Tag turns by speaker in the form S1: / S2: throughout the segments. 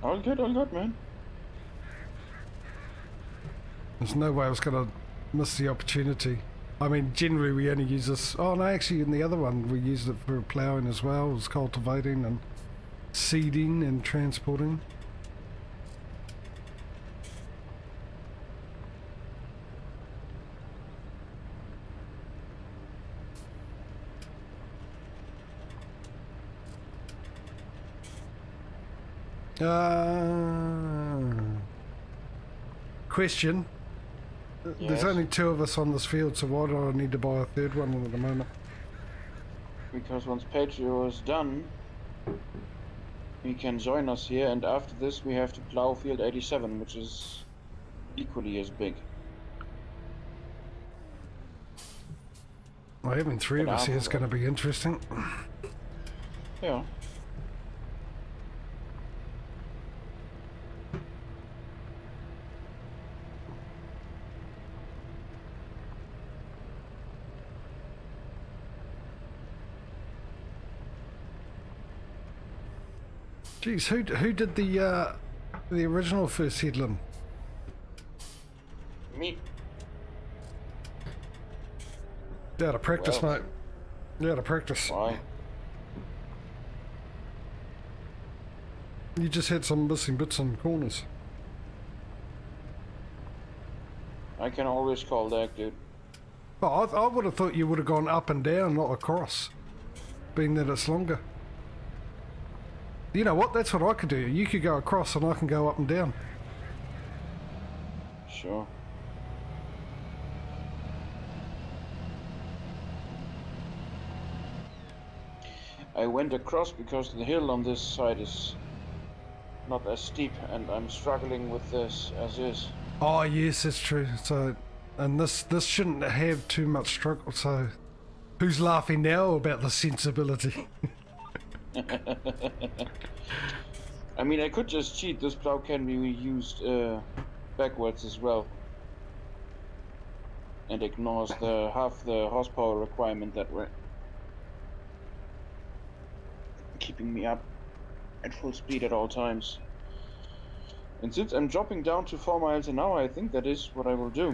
S1: All good, man.
S2: There's no way I was going to miss the opportunity. I mean, generally we only use this... Oh, no, actually in the other one we used it for ploughing as well. It was cultivating and seeding and transporting. Question.
S1: Yes.
S2: There's only 2 of us on this field, so why do I need to buy a 3rd one at the moment?
S1: Because once Patrio is done, he can join us here, and after this we have to plow field 87, which is equally as big.
S2: Well, having 3 of us here is going to be interesting.
S1: Yeah.
S2: Geez, who did the original first headland?
S1: Me.
S2: You're out of practice,
S1: Well,
S2: mate. You're out of practice.
S1: Why?
S2: You just had some missing bits and corners.
S1: I can always call that, dude.
S2: Oh, I would have thought you would have gone up and down, not across, being that it's longer. You know what? That's what I could do. You could go across and I can go up and down.
S1: Sure. I went across because the hill on this side is not as steep, and I'm struggling with this as is.
S2: Oh yes, that's true. So, and this shouldn't have too much struggle. So, who's laughing now about the sensibility?
S1: I mean, I could just cheat. This plow can be used backwards as well, and ignores the half the horsepower requirement that way, keeping me up at full speed at all times. And since I'm dropping down to 4 miles an hour, I think that is what I will do.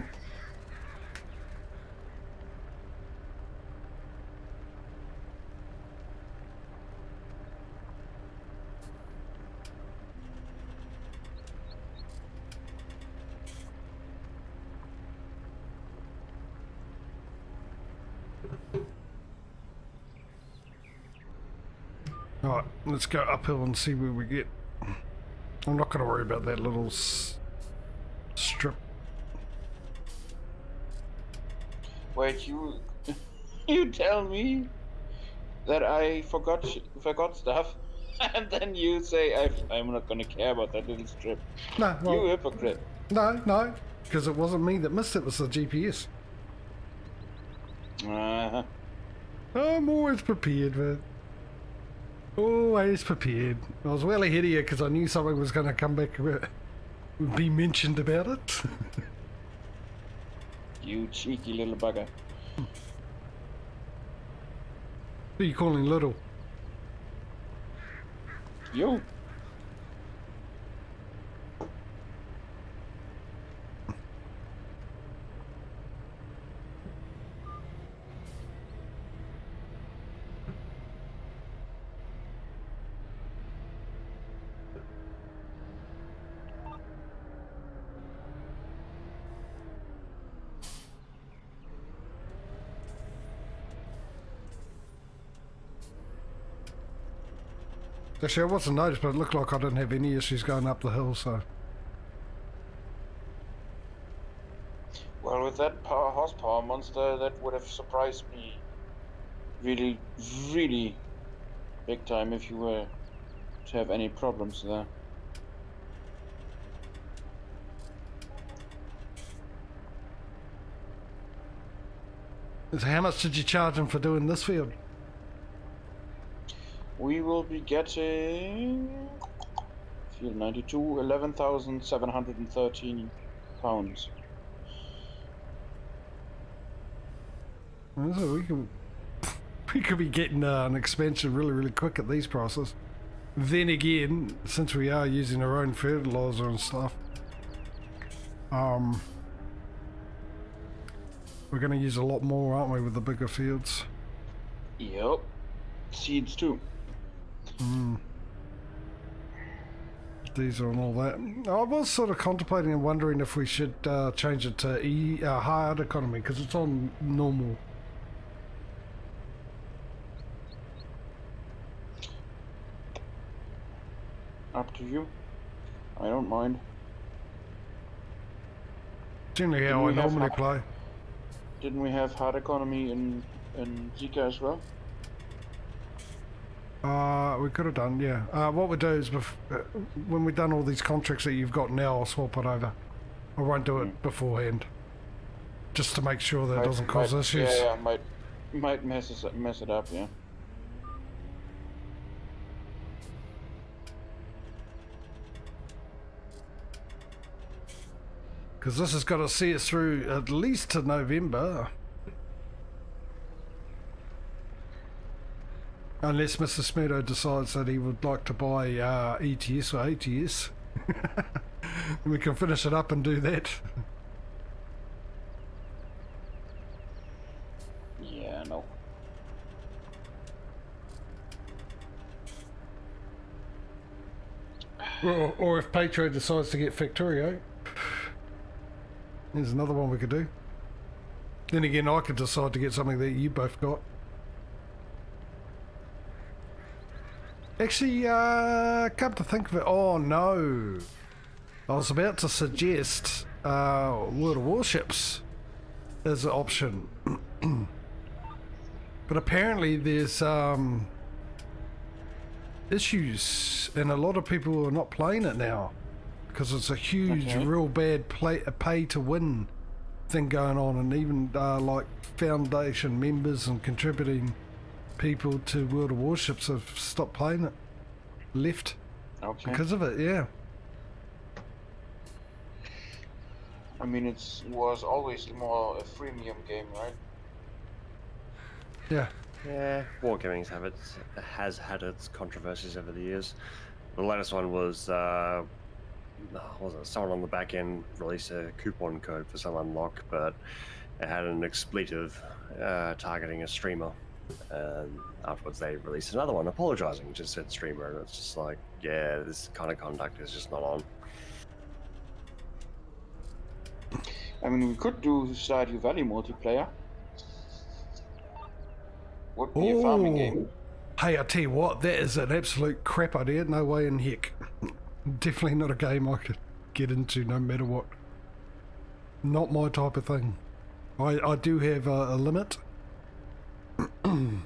S2: Alright, let's go uphill and see where we get. I'm not going to worry about that little strip.
S1: Wait, you you tell me that I forgot stuff, and then you say I'm not gonna care about that little strip.
S2: No, well,
S1: You hypocrite.
S2: no, because it wasn't me that missed it. It was the GPS. I'm always prepared, man. Always prepared. I was well ahead of you because I knew something was going to come back, be mentioned about it.
S1: You cheeky little bugger.
S2: Who are you calling little?
S1: You.
S2: Actually, I wasn't noticed, but it looked like I didn't have any issues going up the hill, so...
S1: Well, with that horsepower monster, that would have surprised me really, really big time if you were to have any problems there.
S2: So how much did you charge him for doing this field?
S1: We will be getting field 92, 11,713 pounds.
S2: So we could be getting an expansion really, really quick at these prices. Then again, since we are using our own fertilizer and stuff, we're going to use a lot more, aren't we, with the bigger fields?
S1: Yep. Seeds too.
S2: Diesel and all that. I was sort of contemplating and wondering if we should change it to hard economy, because it's on normal.
S1: Up to you. I don't mind.
S2: Generally how I normally play.
S1: Didn't we have hard economy in Zika as well?
S2: We could have done, yeah. What we'll do is, when we've done all these contracts that you've got now, I'll swap it over. I won't do it beforehand. Just to make sure that it doesn't cause issues.
S1: Yeah, might mess it up, yeah.
S2: Because this has got to see us through at least to November. Unless Mr. Smedo decides that he would like to buy ETS or ATS. We can finish it up and do that.
S1: Yeah, no.
S2: Or if Patrio decides to get Factorio. There's another one we could do. Then again, I could decide to get something that you both got. Actually, come to think of it, oh no. I was about to suggest World of Warships as an option. But apparently there's issues, and a lot of people are not playing it now. Because it's a huge, real bad pay to win thing going on, and even like Foundation members and contributing people to World of Warships have stopped playing it, left because of it. Yeah.
S1: I mean, it was always more a freemium game, right?
S2: Yeah.
S3: Yeah, wargaming has had its controversies over the years. The latest one was someone on the back end released a coupon code for some unlock, but it had an expletive targeting a streamer. And afterwards they released another one apologizing, just said streamer, and it's just like, yeah, this kind of conduct is just not on.
S1: I mean, we could do Stardew Valley multiplayer. Would be a farming game.
S2: Hey, I tell you what, that is an absolute crap idea. No way in heck. Definitely not a game I could get into no matter what. Not my type of thing. I do have a limit. And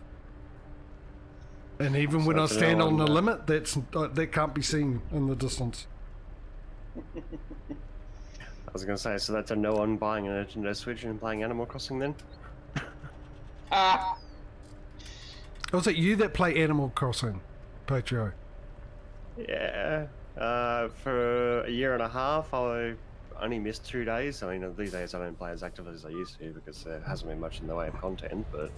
S2: even when I stand on the limit, that can't be seen in the distance.
S3: I was going to say, so that's a no on buying a Nintendo Switch and playing Animal Crossing then?
S2: Was it you that play Animal Crossing, Patrio?
S3: Yeah. For a year and a half, I only missed 2 days. I mean, these days I don't play as actively as I used to because there hasn't been much in the way of content. But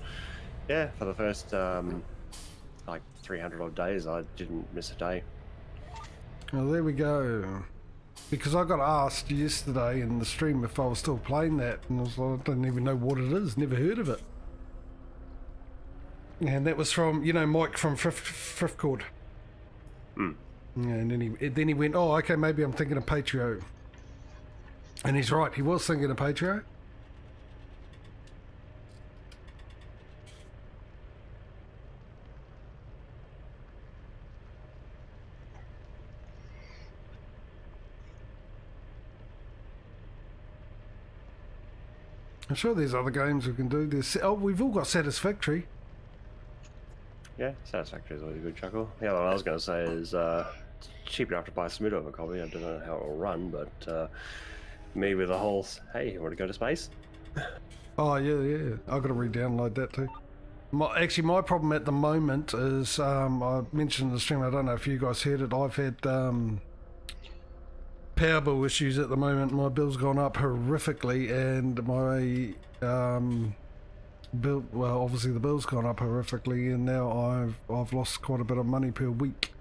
S3: yeah, for the first like 300 odd days, I didn't miss a day.
S2: Well, there we go. Because I got asked yesterday in the stream if I was still playing that, and I was like, I don't even know what it is, never heard of it. And that was from, you know, Mike from Fifth Chord.
S3: Hmm.
S2: And then he went, oh, okay, maybe I'm thinking of Patrio. And he's right, he was thinking of Patrio. I'm sure there's other games we can do. We've all got Satisfactory.
S3: Yeah, Satisfactory is always a good chuckle. The other one I was going to say is cheap enough to buy a Smid of a copy. I don't know how it will run, but me with the whole, hey, you want to go to space?
S2: Oh, yeah. I've got to re-download that too. Actually, my problem at the moment is, I mentioned in the stream, I don't know if you guys heard it, I've had power bill issues at the moment. My bill's gone up horrifically, and my bill, well, obviously the bill's gone up horrifically, and now I've lost quite a bit of money per week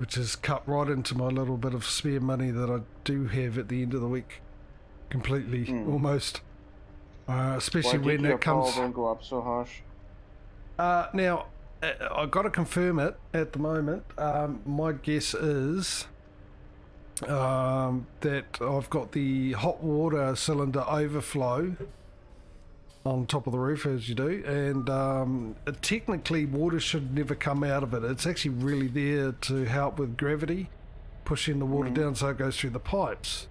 S2: which is cut right into my little bit of spare money that I do have at the end of the week, completely, almost. Especially when it comes.
S1: Why did your power bill go up so harsh?
S2: Now, I got to confirm it at the moment. My guess is that I've got the hot water cylinder overflow on top of the roof, as you do, and technically water should never come out of it. It's actually really there to help with gravity, pushing the water down so it goes through the pipes.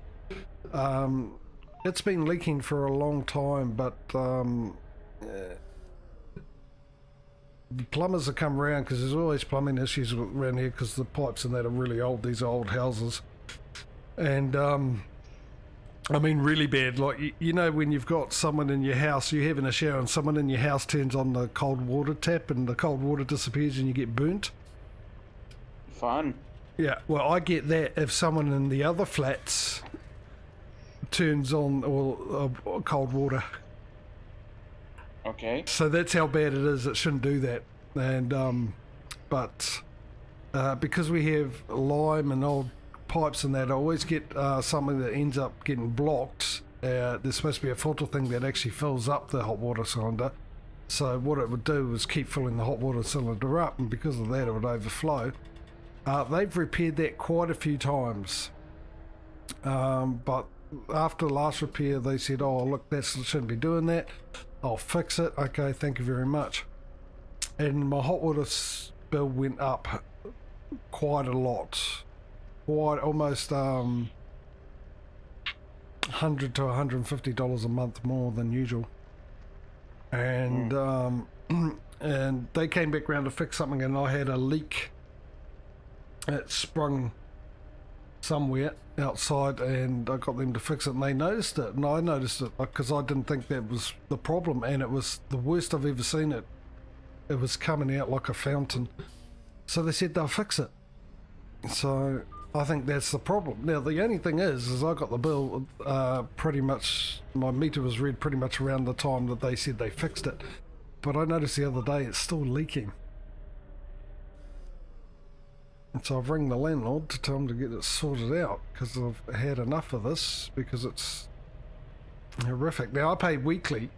S2: It's been leaking for a long time, but the plumbers have come around, because there's always plumbing issues around here because the pipes and that are really old, these old houses. And I mean really bad, like you know when you've got someone in your house, you're having a shower and someone in your house turns on the cold water tap and the cold water disappears and you get burnt?
S1: Fun.
S2: Yeah, well I get that if someone in the other flats turns on or cold water.
S1: Okay.
S2: So that's how bad it is. It shouldn't do that. And but because we have lime and old pipes and that, I always get something that ends up getting blocked. There's supposed to be a filter thing that actually fills up the hot water cylinder. So what it would do is keep filling the hot water cylinder up, and because of that it would overflow. They've repaired that quite a few times. But after the last repair they said, oh look, that shouldn't be doing that. I'll fix it. Okay, thank you very much. And my hot water bill went up quite a lot. Almost $100 to $150 a month more than usual. And and they came back around to fix something, and I had a leak. It sprung somewhere outside, and I got them to fix it, and they noticed it, and I noticed it because I didn't think that was the problem, and it was the worst I've ever seen it. It was coming out like a fountain. So they said they'll fix it. So I think that's the problem. Now the only thing is I got the bill pretty much, my meter was read pretty much around the time that they said they fixed it, but I noticed the other day it's still leaking. And so I've rang the landlord to tell him to get it sorted out, because I've had enough of this, because it's horrific. Now I pay weekly.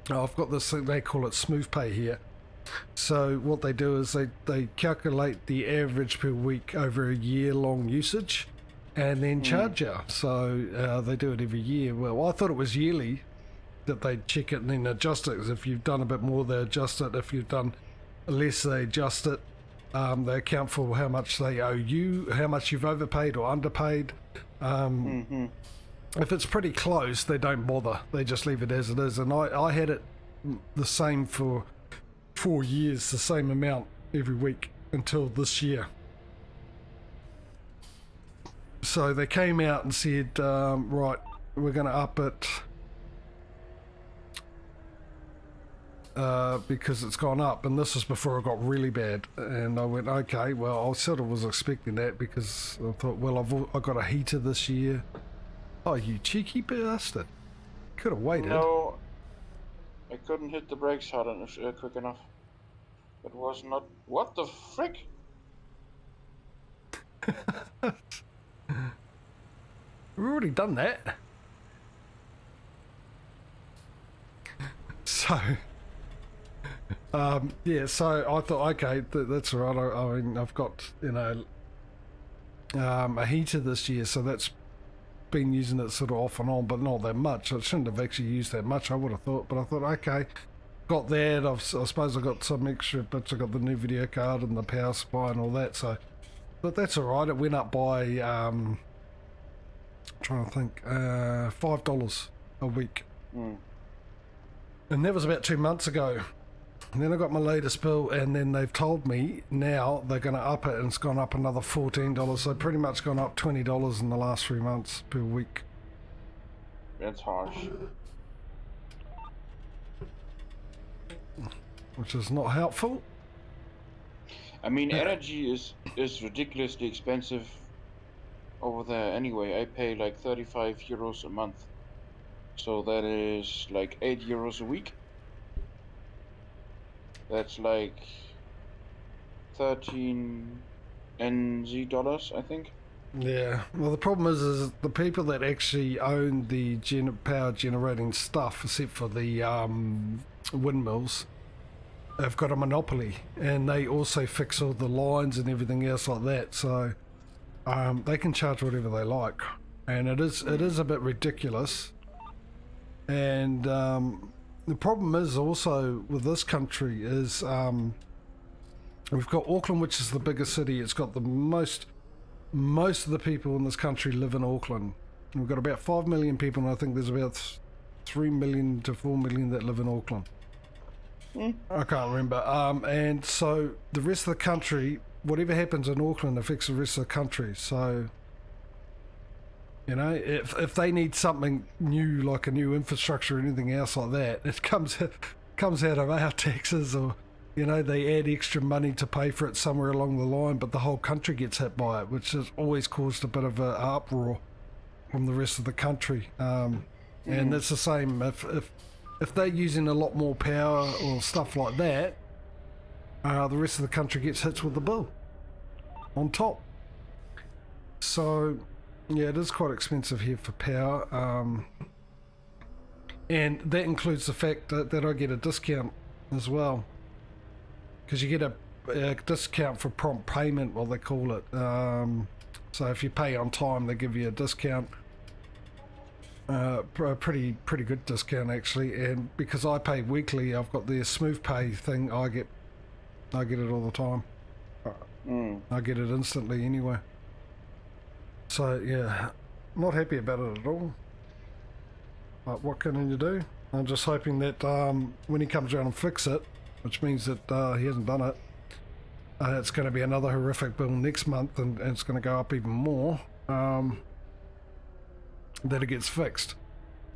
S2: I've got this thing, they call it smooth pay here. So what they do is they calculate the average per week over a year-long usage and then charge you. So they do it every year. Well, I thought it was yearly that they check it and then adjust it. If you've done a bit more, they adjust it. If you've done less, they adjust it. They account for how much they owe you, how much you've overpaid or underpaid. If it's pretty close, they don't bother. They just leave it as it is. And I had it the same for 4 years, the same amount every week until this year. So they came out and said, right, we're going to up it because it's gone up, and this was before it got really bad. And I went, okay, well, I sort of was expecting that, because I thought, well, I've got a heater this year. Oh, you cheeky bastard. Could have waited.
S1: No, I couldn't hit the brakes hard enough, quick enough. It was not... What the frick?
S2: We've already done that. So... yeah, so I thought, okay, that's all right. I mean, I've got, you know, a heater this year, so that's been using it sort of off and on, but not that much. I shouldn't have actually used that much, I would have thought, but I thought, okay, got that. I suppose I got some extra bits. I got the new video card and the power supply and all that, so, but that's all right. It went up by, trying to think, $5 a week. And that was about 2 months ago. And then I got my latest bill, and then they've told me now they're going to up it, and it's gone up another $14. So pretty much gone up $20 in the last 3 months per week.
S1: That's harsh.
S2: Which is not helpful.
S1: I mean, energy is ridiculously expensive over there anyway. I pay like 35 euros a month. So that is like 8 euros a week. That's like 13 NZ dollars, I think.
S2: Yeah. Well, the problem is the people that actually own the power generating stuff, except for the windmills, have got a monopoly, and they also fix all the lines and everything else like that. So they can charge whatever they like, and it is a bit ridiculous. And the problem is also with this country is we've got Auckland, which is the biggest city. It's got the most of the people in this country live in Auckland. We've got about 5 million people, and I think there's about 3 million to 4 million that live in Auckland. I can't remember. And so the rest of the country, whatever happens in Auckland affects the rest of the country. So, you know, if they need something new, like a new infrastructure or anything else like that, it comes out of our taxes, or, you know, they add extra money to pay for it somewhere along the line, but the whole country gets hit by it, which has always caused a bit of an uproar from the rest of the country. And it's the same if they're using a lot more power or stuff like that, the rest of the country gets hit with the bill on top. So, yeah, it is quite expensive here for power. And that includes the fact that I get a discount as well. Because you get a discount for prompt payment, what they call it. So if you pay on time, they give you a discount. A pretty good discount actually, and because I pay weekly, I've got the smooth pay thing. I get it all the time. I get it instantly anyway. So yeah, not happy about it at all. But what can you do? I'm just hoping that when he comes around and fix it, which means that he hasn't done it, it's going to be another horrific bill next month, and it's going to go up even more. That it gets fixed,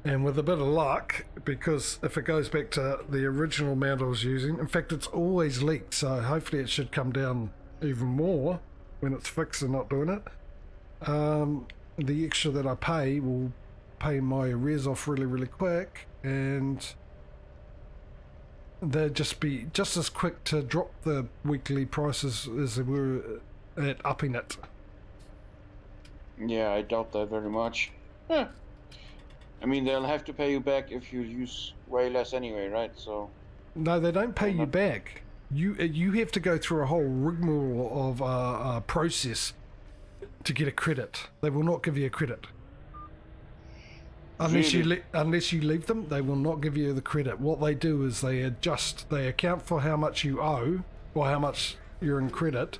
S2: and with a bit of luck, because if it goes back to the original amount I was using, in fact it's always leaked, so hopefully it should come down even more when it's fixed and not doing it. The extra that I pay will pay my arrears off really quick, and they'll just be just as quick to drop the weekly prices as they were at upping it.
S1: Yeah, I doubt that very much. Yeah. I mean, they'll have to pay you back if you use way less anyway, right? So.
S2: No, they don't pay you back. You have to go through a whole rigmarole of process to get a credit. They will not give you a credit. Unless you leave them, they will not give you the credit. What they do is they account for how much you owe, or how much you're in credit,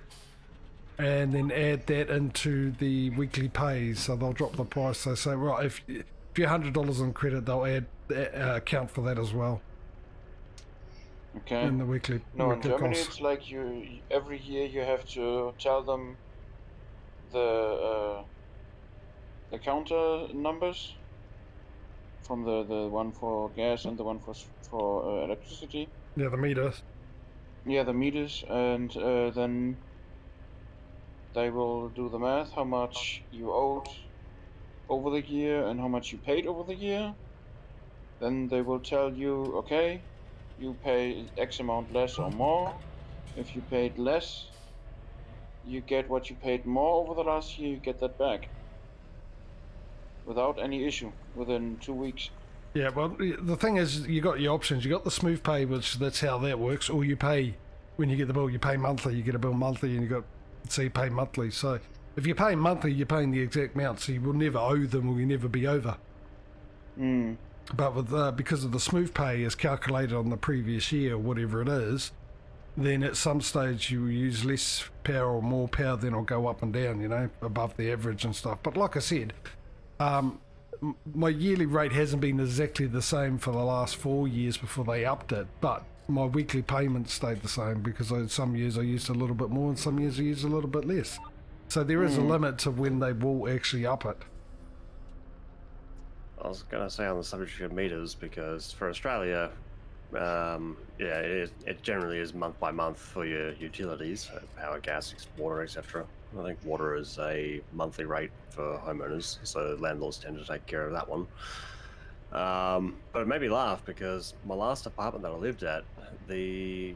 S2: and then add that into the weekly pays. So they'll drop the price. They say, right, if you're $100 in credit, they'll account for that as well.
S1: Okay.
S2: In the weekly.
S1: No,
S2: weekly
S1: in Germany
S2: cost.
S1: it's like every year you have to tell them the counter numbers from the one for gas and the one for electricity.
S2: Yeah, the meters.
S1: Yeah, the meters, and then they will do the math, how much you owed over the year and how much you paid over the year. Then they will tell you, okay, you pay X amount less or more. If you paid less, you get what you paid more over the last year, you get that back. Without any issue, within 2 weeks.
S2: Yeah, well, the thing is, you got your options. You got the smooth pay, which that's how that works, or you pay, when you get the bill, you pay monthly. You get a bill monthly, and so you pay monthly. So if you're paying monthly, you're paying the exact amount, so you will never owe them, or you never be over. But with because of the smooth pay is calculated on the previous year, whatever it is, then at some stage you use less power or more power, then it'll go up and down, you know, above the average and stuff. But like I said, my yearly rate hasn't been exactly the same for the last 4 years before they upped it, but my weekly payments stayed the same, because some years I used a little bit more and some years I used a little bit less. So there is a limit to when they will actually up it.
S3: I was going to say on the subject of meters, because for Australia, yeah, it generally is month by month for your utilities, so power, gas, water, etc. I think water is a monthly rate for homeowners, so landlords tend to take care of that one. But it made me laugh, because my last apartment that I lived at, the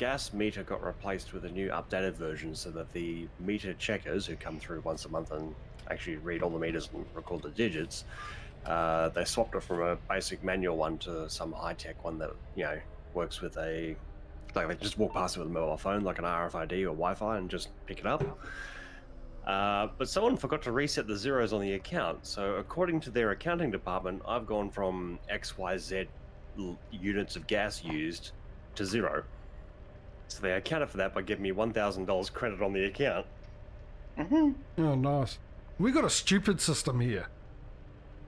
S3: gas meter got replaced with a new updated version so that the meter checkers who come through once a month and actually read all the meters and record the digits, they swapped it from a basic manual one to some high-tech one that, you know, works with a, like they just walk past it with a mobile phone, like an RFID or Wi-Fi, and just pick it up. But someone forgot to reset the zeros on the account. So according to their accounting department, I've gone from XYZ units of gas used to 0. So they accounted for that by giving me $1,000 credit on the account.
S2: Oh, nice. We got a stupid system here.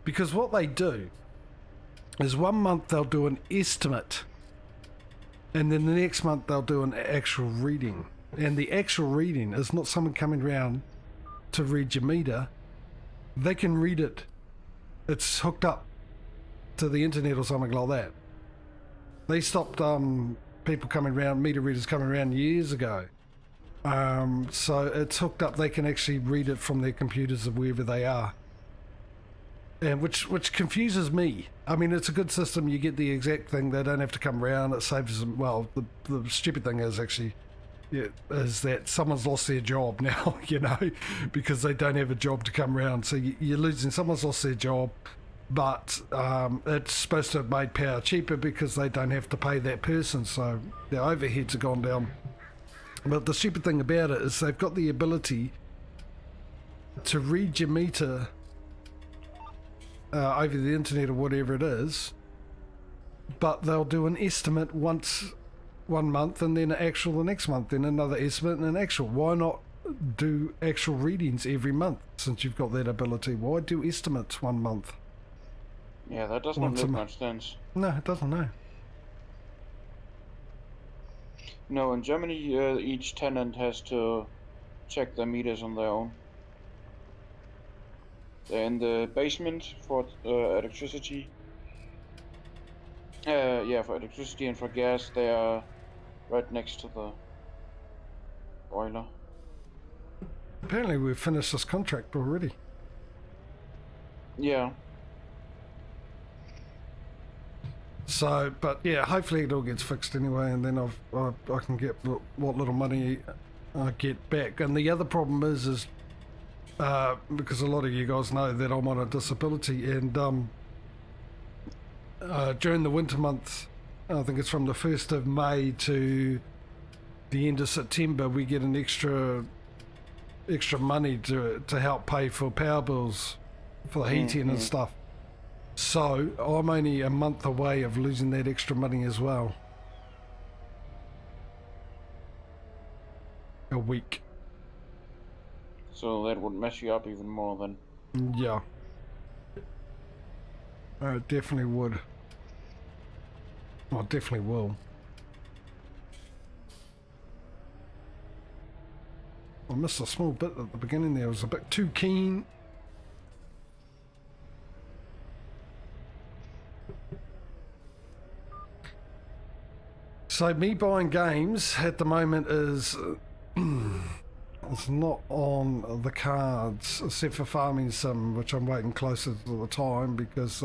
S2: Because what they do is 1 month they'll do an estimate, and then the next month they'll do an actual reading. And the actual reading is not someone coming around to read your meter. They can read it. It's hooked up to the internet or something like that. They stopped people coming around, meter readers coming around years ago. So it's hooked up. They can actually read it from their computers of wherever they are. And which confuses me. I mean, it's a good system. You get the exact thing. They don't have to come around. It saves them. Well, the stupid thing is actually, yeah, is that someone's lost their job now, you know, because they don't have a job to come around. So you're losing. Someone's lost their job, but it's supposed to have made power cheaper because they don't have to pay that person. So their overheads have gone down. But the stupid thing about it is they've got the ability to read your meter over the internet or whatever it is, but they'll do an estimate once 1 month and then an actual the next month, then another estimate and an actual. Why not do actual readings every month since you've got that ability? Why do estimates 1 month?
S1: Yeah, that does not make much sense.
S2: No, it doesn't, no.
S1: No, in Germany, each tenant has to check their meters on their own. They're in the basement for electricity. Yeah, for electricity and for gas, they are right next to the boiler.
S2: Apparently we've finished this contract already.
S1: Yeah.
S2: So, but yeah, hopefully it all gets fixed anyway, and then I can get what little money I get back. And the other problem is because a lot of you guys know that I'm on a disability, and during the winter months, I think it's from the 1st of May to the end of September, we get an extra money to help pay for power bills for the heating and stuff. So I'm only a month away of losing that extra money as well. A week.
S1: So that would mess you up even more then.
S2: Yeah. It definitely would. Well, it definitely will. I missed a small bit at the beginning there. I was a bit too keen. So me buying games at the moment is it's not on the cards, except for Farming Sim, which I'm waiting closer to the time because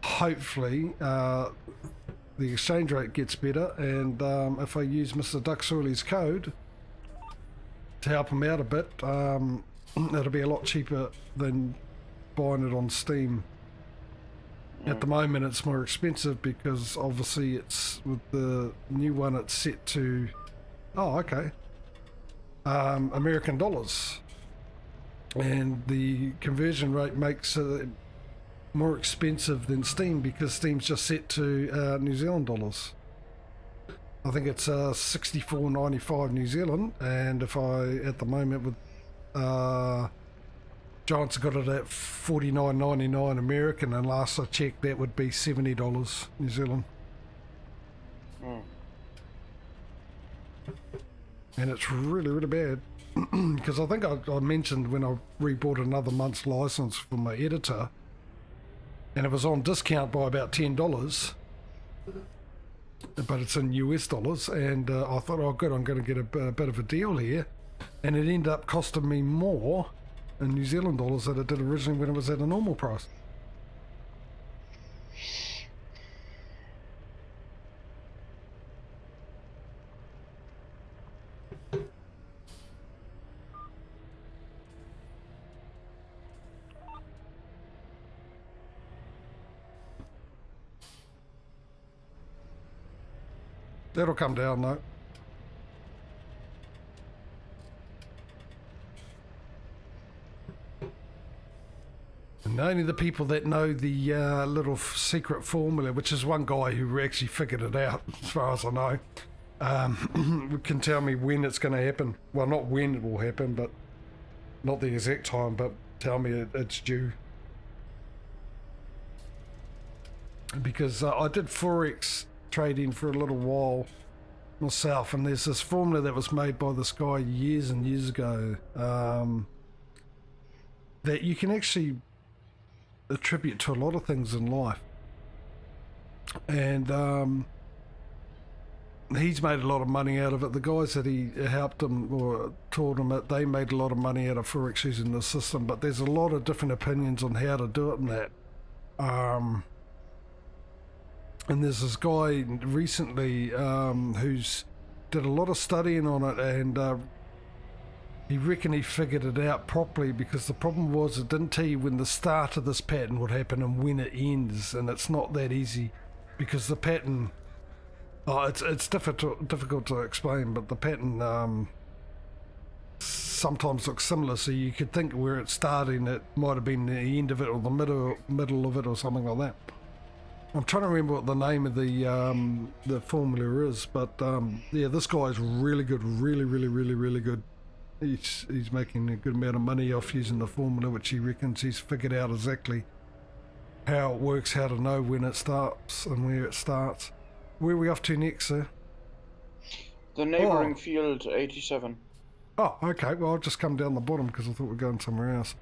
S2: hopefully the exchange rate gets better, and if I use Mr. Duxurley's code to help him out a bit, it'll be a lot cheaper than buying it on Steam. At the moment it's more expensive because obviously it's with the new one it's set to American dollars, and the conversion rate makes it more expensive than Steam because Steam's just set to New Zealand dollars. I think it's $64.95 New Zealand, and if I at the moment with Giants got it at $49.99 American, and last I checked that would be $70 New Zealand. And it's really, really bad because I think I mentioned when I rebought another month's license for my editor, and it was on discount by about $10, but it's in US dollars, and I thought, oh good, I'm going to get a bit of a deal here, and it ended up costing me more in New Zealand dollars than it did originally when it was at a normal price. That'll come down though. And only the people that know the little secret formula, which is one guy who actually figured it out, as far as I know, can tell me when it's going to happen. Well, not when it will happen, but not the exact time, but tell me it's due. Because I did Forex trading for a little while myself, and there's this formula that was made by this guy years and years ago that you can actually attribute to a lot of things in life. And he's made a lot of money out of it. The guys that he helped him or taught him it, they made a lot of money out of Forex using the system, but there's a lot of different opinions on how to do it and that. And there's this guy recently who's did a lot of studying on it, and he reckoned he figured it out properly, because the problem was it didn't tell you when the start of this pattern would happen and when it ends, and it's not that easy, because the pattern, it's difficult to explain, but the pattern sometimes looks similar, so you could think where it's starting it might have been the end of it or the middle of it or something like that. I'm trying to remember what the name of the formula is, but yeah, this guy is really good, really good. He's making a good amount of money off using the formula, which he reckons he's figured out exactly how it works, how to know when it starts and where it starts. Where are we off to next, sir?
S1: The neighbouring field, 87.
S2: Oh, okay. Well, I'll just come down the bottom because I thought we were going somewhere else.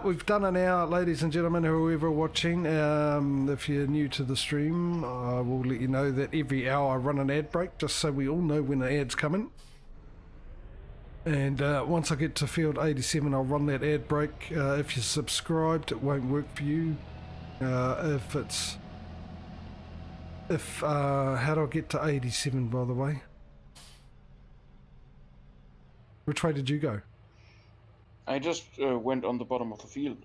S2: We've done an hour, ladies and gentlemen, whoever watching. If you're new to the stream, I will let you know that every hour I run an ad break, just so we all know when the ad's coming. And once I get to field 87, I'll run that ad break. If you're subscribed, it won't work for you. How do I get to 87, by the way? Which way did you go?
S1: I just went on the bottom of the field.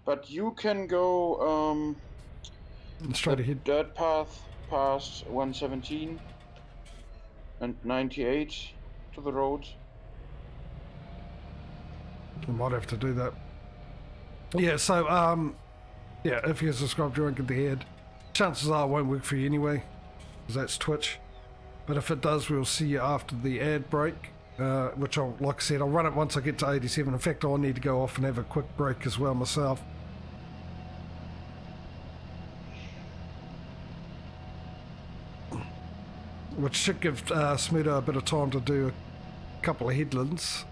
S1: But you can go
S2: straight ahead.
S1: Dirt path past 117 and 98 to the road.
S2: I might have to do that. Yeah, so yeah, if you're subscribed, you won't get the ad. Chances are it won't work for you anyway, because that's Twitch. But if it does, we'll see you after the ad break. Which I'll, like I said, I'll run it once I get to 87. In fact, I'll need to go off and have a quick break as well myself. Which should give Smudo a bit of time to do a couple of headlands.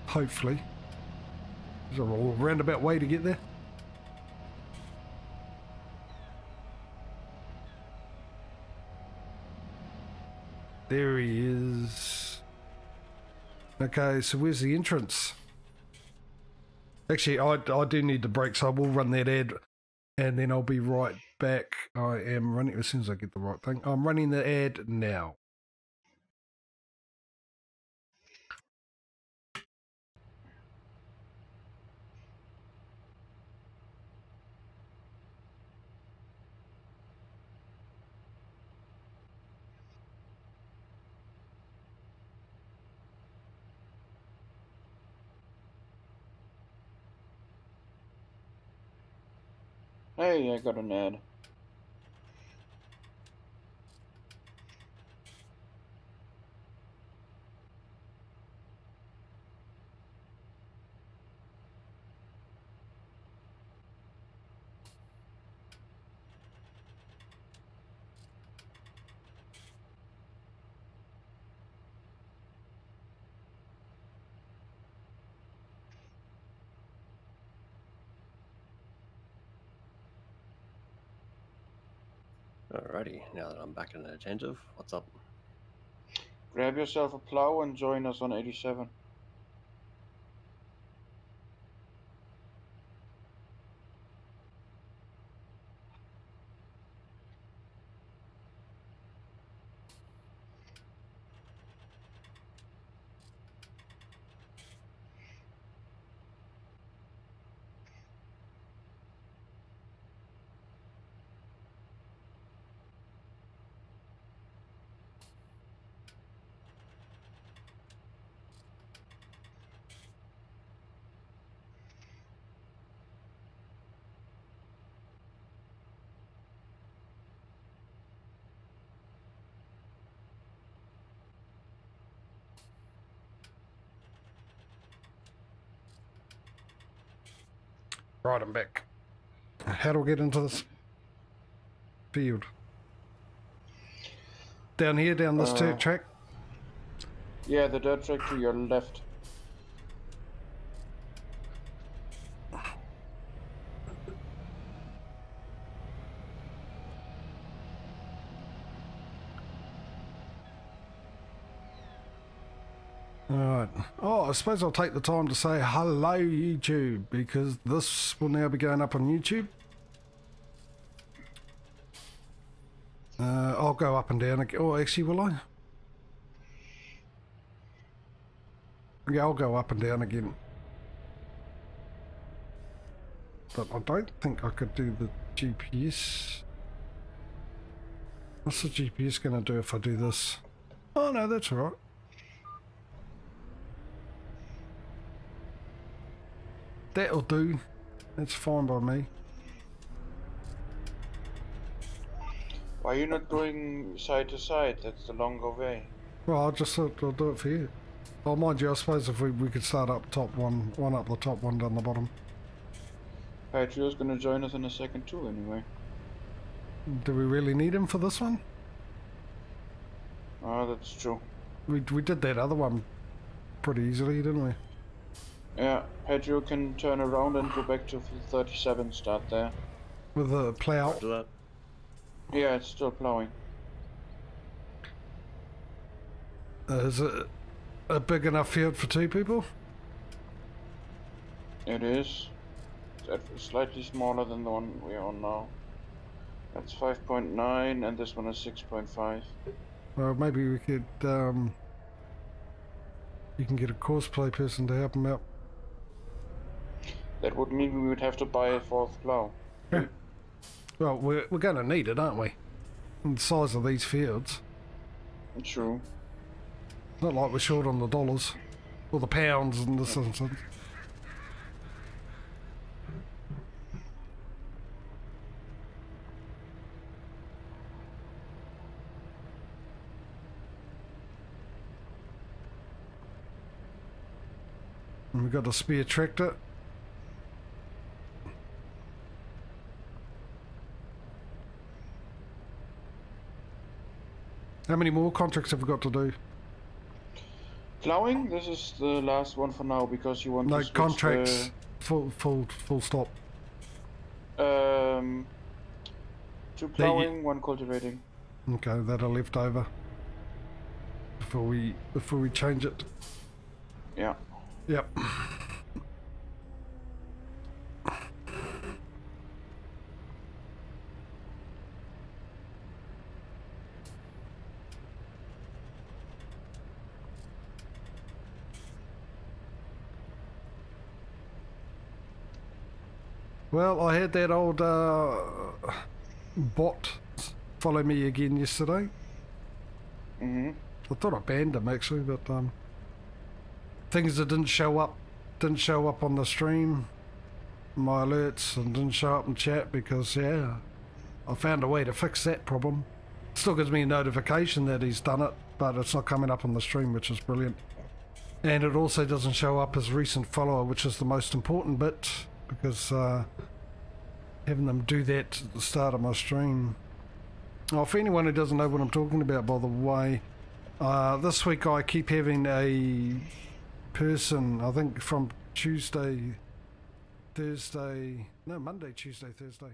S2: Hopefully. There's a roundabout way to get there. There he is. Okay, so where's the entrance? Actually, I do need the break, so I will run that ad and then I'll be right back. I am running, as soon as I get the right thing, I'm running the ad now.
S1: Hey, I got an ad.
S3: Alrighty, now that I'm back and attentive, what's up?
S1: Grab yourself a plow and join us on 87.
S2: Right, I'm back. How do I get into this field? Down here, down this dirt track?
S1: Yeah, the dirt track to your left.
S2: Alright. Oh, I suppose I'll take the time to say hello, YouTube, because this will now be going up on YouTube. I'll go up and down again. Oh, actually, will I? Yeah, I'll go up and down again. But I don't think I could do the GPS. What's the GPS going to do if I do this? Oh, no, that's alright. That'll do. That's fine by me.
S1: Why are you not going side to side? That's the longer way.
S2: Well, I'll do it for you. Oh, mind you, I suppose if we could start up top one up the top, one down the bottom.
S1: Patrio's gonna join us in a second too, anyway.
S2: Do we really need him for this one?
S1: Oh, that's true.
S2: We did that other one pretty easily, didn't we?
S1: Yeah, Patrio can turn around and go back to 37, start there.
S2: With the plough.
S1: Yeah, it's still plowing.
S2: Is it a big enough field for two people?
S1: It is. It's slightly smaller than the one we're on now. That's 5.9 and this one is 6.5.
S2: Well, maybe we could, you can get a courseplay person to help him out.
S1: That would mean we would have to buy a fourth plow.
S2: Yeah. Well, we're going to need it, aren't we? In the size of these fields.
S1: True.
S2: Not like we're short on the dollars. Or the pounds in this instance. And we've got a spare tractor. How many more contracts have we got to do?
S1: Plowing? This is the last one for now because you want
S2: no
S1: to switch
S2: contracts. Full stop.
S1: 2 plowing, 1 cultivating.
S2: Okay, that are left over before we change it.
S1: Yeah.
S2: Yep. Well, I had that old bot follow me again yesterday.
S1: Mm-hmm.
S2: I thought I banned him actually, but things that didn't show up on the stream, my alerts, and didn't show up in chat because, yeah, I found a way to fix that problem. Still gives me a notification that he's done it, but it's not coming up on the stream, which is brilliant. And it also doesn't show up as recent follower, which is the most important bit, because having them do that at the start of my stream. Oh, for anyone who doesn't know what I'm talking about, by the way, this week I keep having a person, I think from Monday, Tuesday, Thursday.